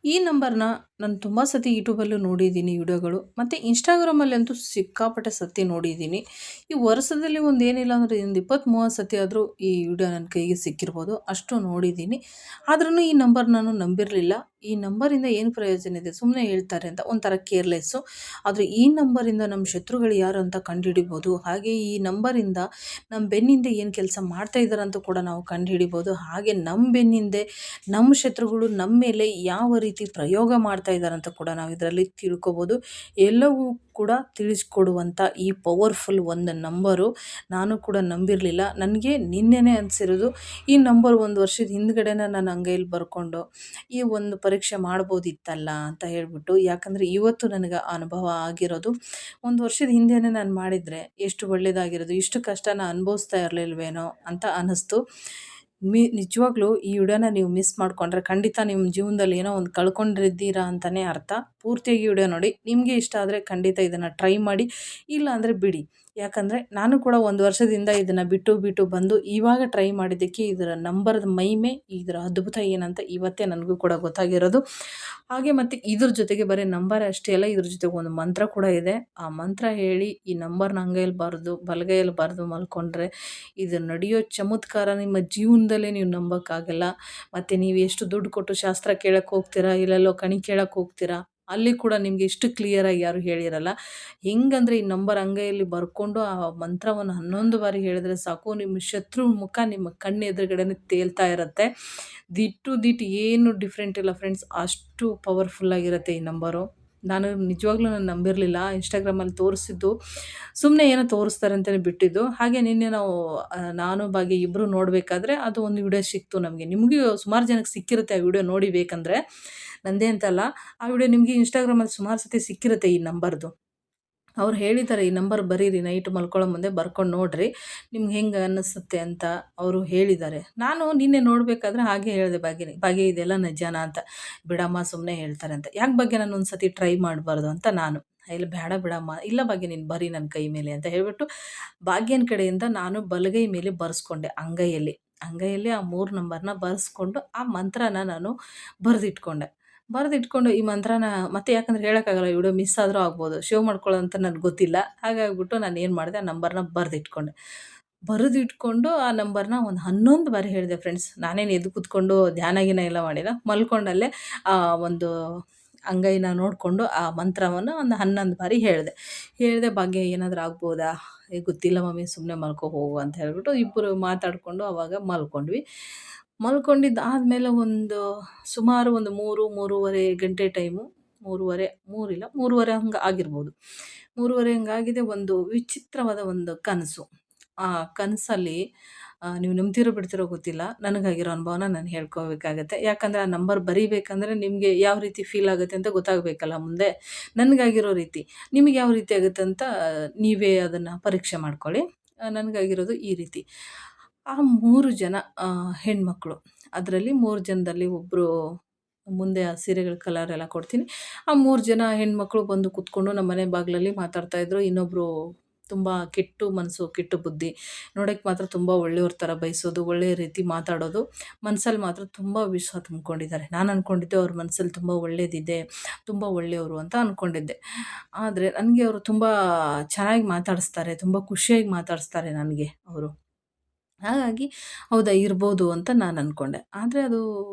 ಈ ನಂಬರ್‌ನ ನಾನು ತುಂಬ ಸತಿ ಯೂಟ್ಯೂಬಲ್ಲೂ ನೋಡಿದ್ದೀನಿ ವಿಡಿಯೋಗಳು. ಮತ್ತು ಇನ್‌ಸ್ಟಾಗ್ರಾಮಲ್ಲಂತೂ ಸಿಕ್ಕಾಪಟ್ಟೆ ಸತಿ ನೋಡಿದ್ದೀನಿ. ಈ ವರ್ಷದಲ್ಲಿ ಒಂದು ಏನಿಲ್ಲ ಅಂದ್ರೆ ಒಂದು 20, 30 ಸತಿ ಆದರೂ ಈ ವಿಡಿಯೋ ನನ್ನ ಕೈಗೆ ಸಿಕ್ಕಿರ್ಬೋದು. ಅಷ್ಟು ನೋಡಿದ್ದೀನಿ. ಆದ್ರೂ ಈ ನಂಬರ್ ನಾನು ನಂಬಿರಲಿಲ್ಲ. ಈ ನಂಬರಿಂದ ಏನು ಪ್ರಯೋಜನ ಇದೆ? ಸುಮ್ಮನೆ ಹೇಳ್ತಾರೆ ಅಂತ ಒಂಥರ ಕೇರ್‌ಲೆಸ್ಸು. ಆದರೆ ಈ ನಂಬರಿಂದ ನಮ್ಮ ಶತ್ರುಗಳು ಯಾರು ಅಂತ ಕಂಡುಹಿಡಿಬೋದು. ಹಾಗೆ ಈ ನಂಬರಿಂದ ನಮ್ಮ ಬೆನ್ನಿಂದೆ ಏನು ಕೆಲಸ ಮಾಡ್ತಾ ಇದ್ದಾರೆ ಅಂತ ಕೂಡ ನಾವು ಕಂಡುಹಿಡಿಬೋದು. ಹಾಗೆ ನಮ್ಮ ಬೆನ್ನಿಂದೆ ನಮ್ಮ ಶತ್ರುಗಳು ನಮ್ಮ ಮೇಲೆ ಯಾವ ರೀತಿ ಪ್ರಯೋಗ ಮಾಡ್ತಾ ಇದ್ದಾರೆ ಅಂತ ಕೂಡ ನಾವು ಇದರಲ್ಲಿ ತಿಳ್ಕೊಬೋದು. ಎಲ್ಲವೂ ಕೂಡ ತಿಳಿಸ್ಕೊಡುವಂಥ ಈ ಪವರ್‌ಫುಲ್ ಒಂದು ನಂಬರು ನಾನು ಕೂಡ ನಂಬಿರಲಿಲ್ಲ. ನನಗೆ ನಿನ್ನೆನೇ ಅನಿಸಿರೋದು ಈ ನಂಬರ್ 1 ವರ್ಷದ ಹಿಂದ್ಗಡೆನೇ ನಾನು ಅಂಗೈಲಿ ಬರ್ಕೊಂಡು ಈ ಒಂದು ಪರೀಕ್ಷೆ ಮಾಡ್ಬೋದಿತ್ತಲ್ಲ ಅಂತ ಹೇಳ್ಬಿಟ್ಟು. ಯಾಕಂದರೆ ಇವತ್ತು ನನಗೆ ಅನುಭವ ಆಗಿರೋದು 1 ವರ್ಷದ ಹಿಂದೆನೇ ನಾನು ಮಾಡಿದರೆ ಎಷ್ಟು ಒಳ್ಳೆಯದಾಗಿರೋದು. ಇಷ್ಟು ಕಷ್ಟನ ಅನುಭವಿಸ್ತಾ ಇರಲಿಲ್ವೇನೋ ಅಂತ ಅನ್ನಿಸ್ತು. ನಿಜವಾಗ್ಲೂ ಈ ವಿಡಿಯೋನ ನೀವು ಮಿಸ್ ಮಾಡಿಕೊಂಡ್ರೆ ಖಂಡಿತ ನಿಮ್ಮ ಜೀವನದಲ್ಲಿ ಏನೋ ಒಂದು ಕಳ್ಕೊಂಡಿದ್ದೀರಾ ಅಂತಲೇ ಅರ್ಥ. ಪೂರ್ತಿಯಾಗಿ ವಿಡಿಯೋ ನೋಡಿ. ನಿಮಗೆ ಇಷ್ಟ ಆದರೆ ಖಂಡಿತ ಇದನ್ನು ಟ್ರೈ ಮಾಡಿ. ಇಲ್ಲ ಅಂದರೆ ಬಿಡಿ. ಯಾಕಂದರೆ ನಾನು ಕೂಡ 1 ವರ್ಷದಿಂದ ಇದನ್ನು ಬಿಟ್ಟು ಬಂದು ಇವಾಗ ಟ್ರೈ ಮಾಡಿದ್ದಕ್ಕೆ ಇದರ ನಂಬರ್‌ದ ಮಹಿಮೆ, ಇದರ ಅದ್ಭುತ ಏನಂತ ಇವತ್ತೇ ನನಗೂ ಕೂಡ ಗೊತ್ತಾಗಿರೋದು. ಹಾಗೆ ಮತ್ತು ಇದ್ರ ಜೊತೆಗೆ ಬರೀ ನಂಬರ್ ಅಷ್ಟೇ ಅಲ್ಲ, ಇದ್ರ ಜೊತೆಗೆ ಒಂದು ಮಂತ್ರ ಕೂಡ ಇದೆ. ಆ ಮಂತ್ರ ಹೇಳಿ ಈ ನಂಬರ್‌ನ ಅಂಗೈಯಲ್ಲಿ ಬರೆದು ಬಲಗೈಯಲ್ಲಿ ಬರೆದು ಮಲ್ಕೊಂಡ್ರೆ ಇದು ನಡೆಯೋ ಚಮತ್ಕಾರ ನಿಮ್ಮ ಜೀವನದಲ್ಲೇ ನೀವು ನಂಬೋಕ್ಕಾಗಲ್ಲ. ಮತ್ತು ನೀವು ಎಷ್ಟು ದುಡ್ಡು ಕೊಟ್ಟು ಶಾಸ್ತ್ರ ಕೇಳಕ್ಕೆ ಹೋಗ್ತೀರಾ, ಇಲ್ಲೆಲ್ಲೋ ಕಣಿ ಕೇಳಕ್ಕೆ ಹೋಗ್ತೀರಾ, ಅಲ್ಲಿ ಕೂಡ ನಿಮಗೆ ಇಷ್ಟು ಕ್ಲಿಯರಾಗಿ ಯಾರೂ ಹೇಳಿರಲ್ಲ. ಹೆಂಗಂದರೆ ಈ ನಂಬರ್ ಅಂಗೈಯಲ್ಲಿ ಬರ್ಕೊಂಡು ಆ ಮಂತ್ರವನ್ನು 11 ಬಾರಿ ಹೇಳಿದ್ರೆ ಸಾಕು, ನಿಮ್ಮ ಶತ್ರು ಮುಖ ನಿಮ್ಮ ಕಣ್ಣು ಎದುರುಗಡೆನೇ ತೇಲ್ತಾ ಇರುತ್ತೆ. ದಿಟ್ಟು ದಿಟ್ಟು ಏನು ಡಿಫ್ರೆಂಟ್ ಇಲ್ಲ ಫ್ರೆಂಡ್ಸ್, ಅಷ್ಟು ಪವರ್‌ಫುಲ್ಲಾಗಿರುತ್ತೆ ಈ ನಂಬರು. ನಿಜವಾಗ್ಲೂ ನಾನು ನಂಬಿರಲಿಲ್ಲ. ಇನ್‌ಸ್ಟಾಗ್ರಾಮಲ್ಲಿ ತೋರಿಸಿದ್ದು ಸುಮ್ಮನೆ ಏನೋ ತೋರಿಸ್ತಾರೆ ಅಂತಲೇ ಬಿಟ್ಟಿದ್ದು. ಹಾಗೆ ನಿನ್ನೆ ನಾನು ಭಾಗ್ಯ ಇಬ್ಬರು ನೋಡಬೇಕಾದ್ರೆ ಅದು ಒಂದು ವಿಡಿಯೋ ಸಿಕ್ತು ನಮಗೆ. ನಿಮಗೂ ಸುಮಾರು ಜನಕ್ಕೆ ಸಿಕ್ಕಿರುತ್ತೆ ಆ ವಿಡಿಯೋ ನೋಡಿ ಬೇಕಂದರೆ. ನಂದೇ ಅಂತಲ್ಲ, ಆ ವಿಡಿಯೋ ನಿಮಗೆ ಇನ್‌ಸ್ಟಾಗ್ರಾಮಲ್ಲಿ ಸುಮಾರು ಸತಿ ಸಿಕ್ಕಿರುತ್ತೆ ಈ ನಂಬರ್‌ದು. ಅವ್ರು ಹೇಳಿದ್ದಾರೆ ಈ ನಂಬರ್ ಬರೀರಿ, ನೈಟ್ ಮಲ್ಕೊಳ್ಳೋ ಮುಂದೆ ಬರ್ಕೊಂಡು ನೋಡಿರಿ, ನಿಮ್ಗೆ ಹೆಂಗೆ ಅನ್ನಿಸುತ್ತೆ ಅಂತ ಅವರು ಹೇಳಿದ್ದಾರೆ. ನಾನು ನಿನ್ನೆ ನೋಡಬೇಕಾದ್ರೆ ಹಾಗೆ ಹೇಳಿದೆ ಭಾಗ್ಯ ಇದೆಲ್ಲ ನಿಜಾನಾ ಅಂತ. ಬಿಡಮ್ಮ ಸುಮ್ಮನೆ ಹೇಳ್ತಾರೆ ಅಂತ. ಯಾಕೆ ಭಾಗ್ಯ ನಾನು ಒಂದು ಸತಿ ಟ್ರೈ ಮಾಡಬಾರ್ದು ಅಂತ ನಾನು. ಇಲ್ಲ ಬೇಡ ಬಿಡಮ್ಮ, ಇಲ್ಲ ಭಾಗ್ಯ ನೀನು ಬರಿ ನನ್ನ ಕೈ ಮೇಲೆ ಅಂತ ಹೇಳ್ಬಿಟ್ಟು ಭಾಗ್ಯನ ಕಡೆಯಿಂದ ನಾನು ಬಲಗೈ ಮೇಲೆ ಬರೆಸ್ಕೊಂಡೆ ಅಂಗೈಯಲ್ಲಿ ಆ 3 ನಂಬರ್‌ನ ಬರೆಸ್ಕೊಂಡು ಆ ಮಂತ್ರನ ನಾನು ಬರೆದಿಟ್ಕೊಂಡು ಈ ಮಂತ್ರನ ಮತ್ತೆ ಯಾಕಂದ್ರೆ ಹೇಳೋಕ್ಕಾಗಲ್ಲ, ವಿಡಿಯೋ ಮಿಸ್ ಆದರೂ ಆಗ್ಬೋದು. ಸೇವ್ ಮಾಡ್ಕೊಳ್ಳೋದಂತ ನನಗೆ ಗೊತ್ತಿಲ್ಲ. ಹಾಗಾಗ್ಬಿಟ್ಟು ನಾನು ಏನು ಮಾಡಿದೆ, ಆ ನಂಬರ್‌ನ ಬರೆದಿಟ್ಕೊಂಡು ಆ ನಂಬರ್‌ನ ಒಂದು 11 ಬಾರಿ ಹೇಳಿದೆ ಫ್ರೆಂಡ್ಸ್. ನಾನೇನು ಎದ್ದು ಕೂತ್ಕೊಂಡು ಧ್ಯಾನ ಗೀನ ಎಲ್ಲ ಮಾಡಿಲ್ಲ. ಮಲ್ಕೊಂಡಲ್ಲೇ ಒಂದು ಅಂಗೈನ ನೋಡಿಕೊಂಡು ಆ ಮಂತ್ರವನ್ನು ಒಂದು 11 ಬಾರಿ ಹೇಳಿದೆ. ಭಾಗ್ಯ ಏನಾದರೂ ಆಗ್ಬೋದಾ? ಗೊತ್ತಿಲ್ಲ ಮಮ್ಮಿ, ಸುಮ್ಮನೆ ಮಲ್ಕೋ ಹೋಗು ಅಂತ ಹೇಳ್ಬಿಟ್ಟು ಇಬ್ಬರು ಮಾತಾಡಿಕೊಂಡು ಆವಾಗ ಮಲ್ಕೊಂಡ್ವಿ. ಮಲ್ಕೊಂಡಿದ್ದಾದಮೇಲೆ ಒಂದು ಸುಮಾರು ಒಂದು 3 ಗಂಟೆ ಟೈಮು, 3 ಹಂಗೆ ಆಗಿರ್ಬೋದು. 3 ಹಂಗಾಗಿದೆ. ಒಂದು ವಿಚಿತ್ರವಾದ ಒಂದು ಕನಸು. ಆ ಕನಸಲ್ಲಿ ನೀವು ನಂಬ್ತಿರೋ ಬಿಡ್ತಿರೋ ಗೊತ್ತಿಲ್ಲ, ನನಗಾಗಿರೋ ಅನುಭವನ ನಾನು ಹೇಳ್ಕೋಬೇಕಾಗತ್ತೆ. ಯಾಕಂದರೆ ಆ ನಂಬರ್ ಬರಿಬೇಕಂದ್ರೆ ನಿಮಗೆ ಯಾವ ರೀತಿ ಫೀಲ್ ಆಗುತ್ತೆ ಅಂತ ಗೊತ್ತಾಗಬೇಕಲ್ಲ ಮುಂದೆ. ನನಗಾಗಿರೋ ರೀತಿ ನಿಮಗೆ ಯಾವ ರೀತಿ ಆಗುತ್ತೆ ಅಂತ ನೀವೇ ಅದನ್ನು ಪರೀಕ್ಷೆ ಮಾಡ್ಕೊಳ್ಳಿ. ನನಗಾಗಿರೋದು ಈ ರೀತಿ. ಆ 3 ಜನ ಹೆಣ್ಮಕ್ಳು. ಅದರಲ್ಲಿ 3 ಜನದಲ್ಲಿ ಒಬ್ಬರು ಮುಂದೆ ಆ ಸೀರೆಗಳ ಕಲರ್ ಎಲ್ಲ ಕೊಡ್ತೀನಿ. ಆ 3 ಜನ ಹೆಣ್ಮಕ್ಳು ಬಂದು ಕೂತ್ಕೊಂಡು ನಮ್ಮ ಮನೆ ಬಾಗಿಲಲ್ಲಿ ಮಾತಾಡ್ತಾಯಿದ್ರು. ಇನ್ನೊಬ್ಬರು ತುಂಬ ಕೆಟ್ಟು ಮನಸ್ಸು, ಕೆಟ್ಟು ಬುದ್ಧಿ. ನೋಡೋಕ್ಕೆ ಮಾತ್ರ ತುಂಬ ಒಳ್ಳೆಯವ್ರ ಥರ ಬಯಸೋದು, ಒಳ್ಳೆಯ ರೀತಿ ಮಾತಾಡೋದು. ಮನಸ್ಸಲ್ಲಿ ಮಾತ್ರ ತುಂಬ ವಿಷ ತುಂಬ್ಕೊಂಡಿದ್ದಾರೆ. ನಾನು ಅಂದ್ಕೊಂಡಿದ್ದೆ ಅವ್ರ ಮನಸ್ಸಲ್ಲಿ ತುಂಬ ಒಳ್ಳೇದಿದೆ, ತುಂಬ ಒಳ್ಳೆಯವರು ಅಂತ ಅಂದ್ಕೊಂಡಿದ್ದೆ. ಆದರೆ ನನಗೆ ಅವರು ತುಂಬ ಚೆನ್ನಾಗಿ ಮಾತಾಡಿಸ್ತಾರೆ, ತುಂಬ ಖುಷಿಯಾಗಿ ಮಾತಾಡಿಸ್ತಾರೆ ನನಗೆ ಅವರು. ಹಾಗಾಗಿ ಹೌದಾ ಇರ್ಬೋದು ಅಂತ ನಾನು ಅಂದ್ಕೊಂಡೆ. ಆದರೆ ಅದು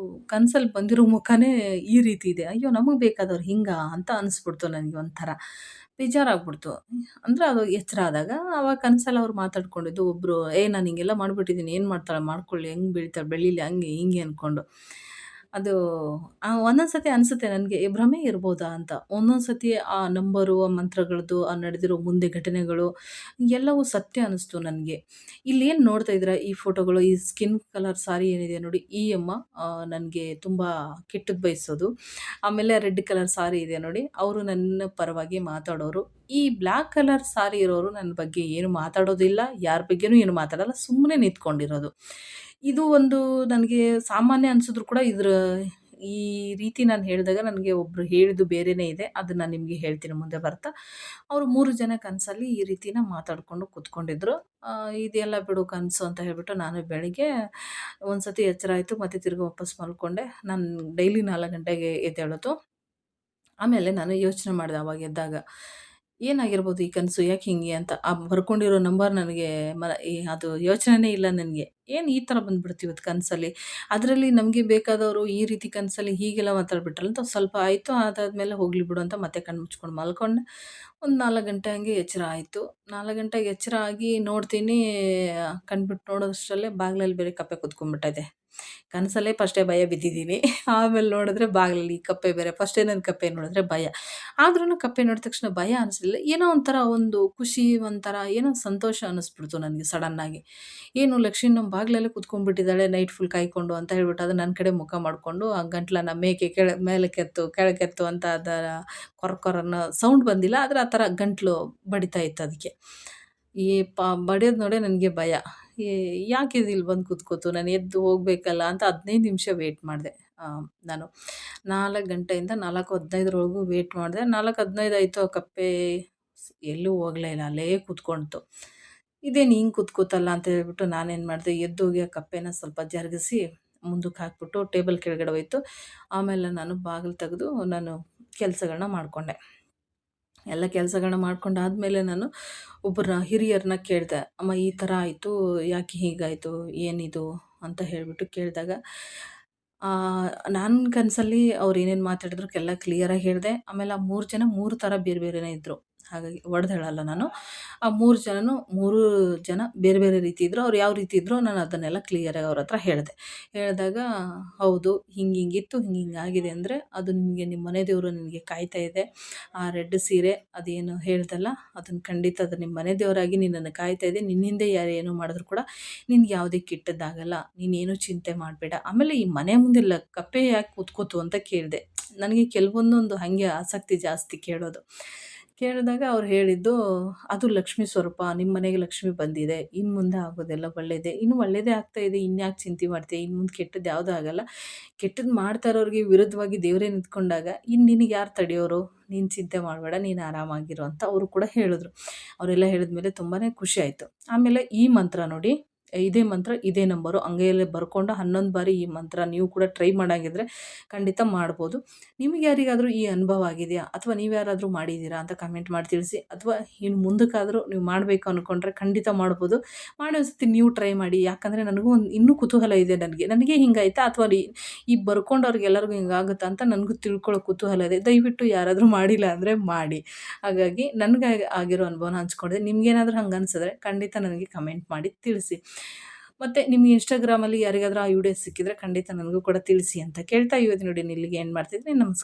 ಕನಸಲ್ಲಿ ಬಂದಿರೋ ಮುಖನೇ ಈ ರೀತಿ ಇದೆ. ಅಯ್ಯೋ! ನಮಗೆ ಬೇಕಾದವ್ರು ಹಿಂಗಾ ಅಂತ ಅನಿಸ್ಬಿಡ್ತು ನನಗೆ ಒಂಥರ. ಬೇಜಾರಾಗ್ಬಿಡ್ತು. ಅಂದರೆ ಅದು ಎಚ್ಚರ ಆದಾಗ ಆವಾಗ ಕನಸಲ್ಲಿ ಅವ್ರು ಮಾತಾಡ್ಕೊಂಡಿದ್ದು ಒಬ್ಬರು, ನಾನು ಹಿಂಗೆಲ್ಲ ಮಾಡಿಬಿಟ್ಟಿದ್ದೀನಿ, ಏನು ಮಾಡ್ತಾಳೆ ಮಾಡ್ಕೊಳ್ಳಿ, ಹೆಂಗೆ ಬೆಳಿತಾಳೆ ಬೆಳೀಲಿ ಹಂಗೆ ಹಿಂಗೆ ಅಂದ್ಕೊಂಡು. ಅದು ಒಂದೊಂದು ಸತಿ ಅನಿಸುತ್ತೆ ನನಗೆ ಭ್ರಮೆ ಇರ್ಬೋದಾ ಅಂತ. ಒಂದೊಂದು ಸತಿ ಆ ನಂಬರು, ಆ ಮಂತ್ರಗಳದ್ದು, ಆ ನಡೆದಿರೋ ಮುಂದೆ ಘಟನೆಗಳು ಎಲ್ಲವೂ ಸತ್ಯ ಅನ್ನಿಸ್ತು ನನಗೆ. ಇಲ್ಲೇನು ನೋಡ್ತಾ ಇದ್ದೀರಾ ಈ ಫೋಟೋಗಳು, ಈ ಸ್ಕಿನ್ ಕಲರ್ ಸಾರಿ ಏನಿದೆ ನೋಡಿ, ಈ ಅಮ್ಮ ನನಗೆ ತುಂಬ ಕೆಟ್ಟದ್ದು ಬಯಸೋದು. ಆಮೇಲೆ ರೆಡ್ ಕಲರ್ ಸಾರಿ ಇದೆ ನೋಡಿ, ಅವರು ನನ್ನ ಪರವಾಗಿ ಮಾತಾಡೋರು. ಈ ಬ್ಲ್ಯಾಕ್ ಕಲರ್ ಸಾರಿ ಇರೋರು ನನ್ನ ಬಗ್ಗೆ ಏನು ಮಾತಾಡೋದಿಲ್ಲ, ಯಾರ ಬಗ್ಗೆನೂ ಏನು ಮಾತಾಡಲ್ಲ, ಸುಮ್ಮನೆ ನಿಂತ್ಕೊಂಡಿರೋದು. ಇದು ಒಂದು ನನಗೆ ಸಾಮಾನ್ಯ ಅನಿಸಿದ್ರು ಕೂಡ ಈ ರೀತಿ ನಾನು ಹೇಳಿದಾಗ ನನಗೆ ಒಬ್ಬರು ಹೇಳಿದ್ದು ಬೇರೆಯೇ ಇದೆ. ಅದನ್ನು ನಾನು ನಿಮಗೆ ಹೇಳ್ತೀನಿ ಮುಂದೆ ಬರ್ತಾ. ಅವರು 3 ಜನ ಕನಸಲ್ಲಿ ಈ ರೀತಿನ ಮಾತಾಡಿಕೊಂಡು ಕೂತ್ಕೊಂಡಿದ್ರು. ಇದೆಲ್ಲ ಬಿಡು ಕನಸು ಅಂತ ಹೇಳ್ಬಿಟ್ಟು ನಾನು ಬೆಳಿಗ್ಗೆ ಒಂದು ಸತಿ ಎಚ್ಚರ ಆಯಿತು, ಮತ್ತೆ ತಿರ್ಗಿ ವಾಪಸ್ ಮಲ್ಕೊಂಡೆ. ನಾನು ಡೈಲಿ 4 ಗಂಟೆಗೆ ಎದ್ದೇಳೋದು. ಆಮೇಲೆ ನಾನು ಯೋಚನೆ ಮಾಡಿದೆ ಅವಾಗ ಎದ್ದಾಗ, ಏನಾಗಿರ್ಬೋದು ಈ ಕನಸು ಯಾಕೆ ಹಿಂಗೆ ಅಂತ. ಆ ಬರ್ಕೊಂಡಿರೋ ನಂಬರ್ ನನಗೆ ಅದು ಯೋಚನೆನೇ ಇಲ್ಲ ನನಗೆ. ಏನು ಈ ಥರ ಬಂದ್ಬಿಡ್ತು ಇವತ್ತು ಕನಸಲ್ಲಿ. ಅದರಲ್ಲಿ ನಮಗೆ ಬೇಕಾದವರು ಈ ರೀತಿ ಕನಸಲ್ಲಿ ಹೀಗೆಲ್ಲ ಮಾತಾಡ್ಬಿಟ್ರಲ್ಲ ಅಂತ ಸ್ವಲ್ಪ ಆಯಿತು. ಅದಾದಮೇಲೆ ಹೋಗಲಿ ಬಿಡು ಅಂತ ಮತ್ತೆ ಕಣ್ಣು ಮುಚ್ಕೊಂಡು ಮಲ್ಕೊಂಡೆ. ಒಂದು 4 ಗಂಟೆ ಹಂಗೆ ಎಚ್ಚರ ಆಯಿತು. 4 ಗಂಟೆಗೆ ಎಚ್ಚರ ಆಗಿ ನೋಡ್ತೀನಿ, ಕಣ್ಬಿಟ್ಟು ನೋಡೋಷ್ಟರಲ್ಲೇ ಬಾಗಿಲಲ್ಲಿ ಬೇರೆ ಕಪ್ಪೆ ಕೂತ್ಕೊಂಡ್ಬಿಟ್ಟೈತೆ. ಕನಸಲ್ಲೇ ಫಸ್ಟೇ ಭಯ ಬಿದ್ದಿದ್ದೀನಿ. ಆಮೇಲೆ ನೋಡಿದ್ರೆ ಬಾಗಿಲಲ್ಲಿ ಕಪ್ಪೆ ಬೇರೆ. ಫಸ್ಟೇ ನಾನು ಕಪ್ಪೆ ನೋಡಿದ್ರೆ ಭಯ. ಆದ್ರೂ ಕಪ್ಪೆ ನೋಡಿದ ತಕ್ಷಣ ಭಯ ಅನಿಸ್ಲಿಲ್ಲ. ಏನೋ ಒಂಥರ ಒಂದು ಖುಷಿ, ಒಂಥರ ಏನೋ ಸಂತೋಷ ಅನ್ನಿಸ್ಬಿಡ್ತು ನನಗೆ ಸಡನ್ನಾಗಿ. ಏನು ಲಕ್ಷ್ಮಿ ನಮ್ಮ ಬಾಗಿಲಲ್ಲೇ ಕೂತ್ಕೊಂಡ್ಬಿಟ್ಟಿದ್ದಾಳೆ ನೈಟ್ ಫುಲ್ ಕಾಯ್ಕೊಂಡು ಅಂತ ಹೇಳ್ಬಿಟ್ಟು ಅದು ನನ್ನ ಕಡೆ ಮುಖ ಮಾಡಿಕೊಂಡು ಆ ಗಂಟ್ಲನ್ನ ಮೇಲಕ್ಕೆತ್ತು ಕೆಳಕ್ಕೆತ್ತು ಅಂತ ಅದರ ಕೊರ ಅನ್ನೋ ಸೌಂಡ್ ಬಂದಿಲ್ಲ. ಆದರೆ ಆ ಥರ ಗಂಟ್ಲು ಬಡಿತಾ ಇತ್ತು ಅದಕ್ಕೆ. ಈ ಬಡಿಯೋದು ನೋಡೇ ನನಗೆ ಭಯ. ಏ ಯಾಕೆ ಇದು ಇಲ್ಲಿ ಬಂದು ಕೂತ್ಕೋತು? ನಾನು ಎದ್ದು ಹೋಗಬೇಕಲ್ಲ ಅಂತ 15 ನಿಮಿಷ ವೇಟ್ ಮಾಡಿದೆ. ನಾನು 4 ಗಂಟೆಯಿಂದ 4:15ರವರೆಗೂ ವೇಟ್ ಮಾಡಿದೆ. 4:15 ಆಯಿತು, ಆ ಕಪ್ಪೆ ಎಲ್ಲೂ ಹೋಗಲೇ ಇಲ್ಲ, ಅಲ್ಲೇ ಕೂತ್ಕೊಳ್ತು. ಇದೇನು ಹಿಂಗೆ ಕೂತ್ಕೋತಲ್ಲ ಅಂತ ಹೇಳ್ಬಿಟ್ಟು ನಾನೇನು ಮಾಡಿದೆ, ಎದ್ದೋಗಿ ಆ ಕಪ್ಪೆನ ಸ್ವಲ್ಪ ಜರುಗಿಸಿ ಮುಂದಕ್ಕೆ ಹಾಕ್ಬಿಟ್ಟು ಟೇಬಲ್ ಕೆಳಗಡೆ ಹೋಯ್ತು. ಆಮೇಲೆ ನಾನು ಬಾಗಿಲು ತೆಗೆದು ನಾನು ಕೆಲಸಗಳನ್ನ ಮಾಡಿಕೊಂಡೆ. ಎಲ್ಲ ಕೆಲಸಗಳನ್ನ ಮಾಡ್ಕೊಂಡಾದ್ಮೇಲೆ ನಾನು ಒಬ್ಬರ ಹಿರಿಯರನ್ನ ಕೇಳಿದೆ, ಅಮ್ಮ ಈ ಥರ ಆಯಿತು, ಯಾಕೆ ಹೀಗಾಯಿತು, ಏನಿದು ಅಂತ ಹೇಳಿಬಿಟ್ಟು ಕೇಳಿದಾಗ, ನನ್ನ ಕನಸಲ್ಲಿ ಅವ್ರು ಏನೇನು ಮಾತಾಡಿದ್ರು ಎಲ್ಲ ಕ್ಲಿಯರಾಗಿ ಹೇಳಿದೆ. ಆಮೇಲೆ ಆ 3 ಜನ 3 ಥರ ಬೇರೆ ಬೇರೆನೇ ಇದ್ದರು. ಹಾಗಾಗಿ ಒಡೆದು ಹೇಳಲ್ಲ ನಾನು. ಆ 3 ಜನನು 3 ಜನ ಬೇರೆ ಬೇರೆ ರೀತಿ ಇದ್ದರು. ಅವ್ರು ಯಾವ ರೀತಿ ಇದ್ರೋ ನಾನು ಅದನ್ನೆಲ್ಲ ಕ್ಲಿಯರಾಗಿ ಅವ್ರ ಹತ್ರ ಹೇಳಿದೆ. ಹೇಳಿದಾಗ, ಹೌದು ಹಿಂಗಿಂಗಿತ್ತು, ಹಿಂಗಿಂಗಾಗಿದೆ ಅಂದರೆ ಅದು ನಿಮಗೆ ನಿಮ್ಮ ಮನೆ ದೇವರು ನಿನಗೆ ಕಾಯ್ತಾ ಇದೆ. ಆ ರೆಡ್ ಸೀರೆ ಅದೇನು ಹೇಳ್ದಲ್ಲ, ಅದನ್ನು ಖಂಡಿತ ಅದು ನಿಮ್ಮ ಮನೆ ದೇವರಾಗಿ ನಿನ್ನನ್ನು ಕಾಯ್ತಾ ಇದೆ. ನಿನ್ನ ಹಿಂದೆ ಯಾರು ಏನೋ ಮಾಡಿದ್ರು ಕೂಡ ನಿನ್ಗೆ ಯಾವುದೇ ಕೆಟ್ಟದ್ದಾಗಲ್ಲ. ನೀನೇನು ಚಿಂತೆ ಮಾಡಬೇಡ. ಆಮೇಲೆ ಈ ಮನೆ ಮುಂದೆ ಕಪ್ಪೆ ಯಾಕೆ ಕೂತ್ಕೋತು ಅಂತ ಕೇಳಿದೆ. ನನಗೆ ಕೆಲವೊಂದೊಂದು ಹಾಗೆ ಆಸಕ್ತಿ ಜಾಸ್ತಿ ಕೇಳೋದು. ಕೇಳಿದಾಗ ಅವ್ರು ಹೇಳಿದ್ದು, ಅದು ಲಕ್ಷ್ಮೀ ಸ್ವರೂಪ, ನಿಮ್ಮ ಮನೆಗೆ ಲಕ್ಷ್ಮಿ ಬಂದಿದೆ, ಇನ್ನು ಮುಂದೆ ಆಗೋದೆಲ್ಲ ಒಳ್ಳೆಯದೇ, ಇನ್ನು ಒಳ್ಳೆಯದೇ ಆಗ್ತಾ ಇದೆ, ಇನ್ಯಾಕೆ ಚಿಂತೆ ಮಾಡ್ತೀಯ, ಇನ್ನು ಮುಂದೆ ಕೆಟ್ಟದ್ದು ಯಾವುದೂ ಆಗಲ್ಲ. ಕೆಟ್ಟದ್ದು ಮಾಡ್ತಾ ಇರೋರಿಗೆ ವಿರುದ್ಧವಾಗಿ ದೇವರೇ ನಿಂತ್ಕೊಂಡಾಗ ಇನ್ನು ನಿನಗೆ ಯಾರು ತಡೆಯೋರು, ನೀನು ಚಿಂತೆ ಮಾಡಬೇಡ, ನೀನು ಆರಾಮಾಗಿರು ಅಂತ ಅವರು ಕೂಡ ಹೇಳಿದ್ರು. ಅವರೆಲ್ಲ ಹೇಳಿದ್ಮೇಲೆ ತುಂಬಾ ಖುಷಿ ಆಯಿತು. ಆಮೇಲೆ ಈ ಮಂತ್ರ ನೋಡಿ, ಇದೇ ಮಂತ್ರ ಇದೇ ನಂಬರು ಅಂಗೈಯಲ್ಲೇ ಬರ್ಕೊಂಡು 11 ಬಾರಿ ಈ ಮಂತ್ರ ನೀವು ಕೂಡ ಟ್ರೈ ಮಾಡಾಗಿದ್ರೆ ಖಂಡಿತ ಮಾಡ್ಬೋದು. ನಿಮಗೆ ಯಾರಿಗಾದರೂ ಈ ಅನುಭವ ಆಗಿದೆಯಾ, ಅಥವಾ ನೀವು ಯಾರಾದರೂ ಮಾಡಿದ್ದೀರಾ ಅಂತ ಕಮೆಂಟ್ ಮಾಡಿ ತಿಳಿಸಿ. ಅಥವಾ ಇನ್ನು ಮುಂದಕ್ಕಾದರೂ ನೀವು ಮಾಡಬೇಕು ಅಂದ್ಕೊಂಡ್ರೆ ಖಂಡಿತ ಮಾಡ್ಬೋದು. ಮಾಡಿ ಒಂದು ಸತಿ ನೀವು ಟ್ರೈ ಮಾಡಿ. ಯಾಕಂದರೆ ನನಗೂ ಇನ್ನೂ ಕುತೂಹಲ ಇದೆ. ನನಗೆ ಹಿಂಗಾಯ್ತಾ, ಅಥವಾ ಈ ಬರ್ಕೊಂಡವ್ರಿಗೆ ಎಲ್ಲರಿಗೂ ಹಿಂಗಾಗುತ್ತಾ ಅಂತ ನನಗೂ ತಿಳ್ಕೊಳ್ಳೋ ಕುತೂಹಲ ಇದೆ. ದಯವಿಟ್ಟು ಯಾರಾದರೂ ಮಾಡಿಲ್ಲ ಅಂದರೆ ಮಾಡಿ. ಹಾಗಾಗಿ ನನಗೆ ಆಗಿರೋ ಅನುಭವನ ಹಂಚ್ಕೊಂಡಿದ್ದೆ. ನಿಮ್ಗೇನಾದರೂ ಹಂಗೆ ಅನಿಸಿದ್ರೆ ಖಂಡಿತ ನನಗೆ ಕಮೆಂಟ್ ಮಾಡಿ ತಿಳಿಸಿ. ಮತ್ತು ನಿಮ್ಗೆ ಇನ್ಸ್ಟಾಗ್ರಾಮಲ್ಲಿ ಯಾರಿಗಾದರೂ ಆ ವಿಡಿಯೋ ಸಿಕ್ಕಿದರೆ ಖಂಡಿತ ನನಗೂ ಕೂಡ ತಿಳಿಸಿ ಅಂತ ಕೇಳ್ತಾ ಇವತ್ತಿನ ವಿಡಿಯೋನ ಇಲ್ಲಿಗೆ ಎಂಡ್ ಮಾಡ್ತಿದ್ದೀನಿ. ನಮಸ್ಕಾರ.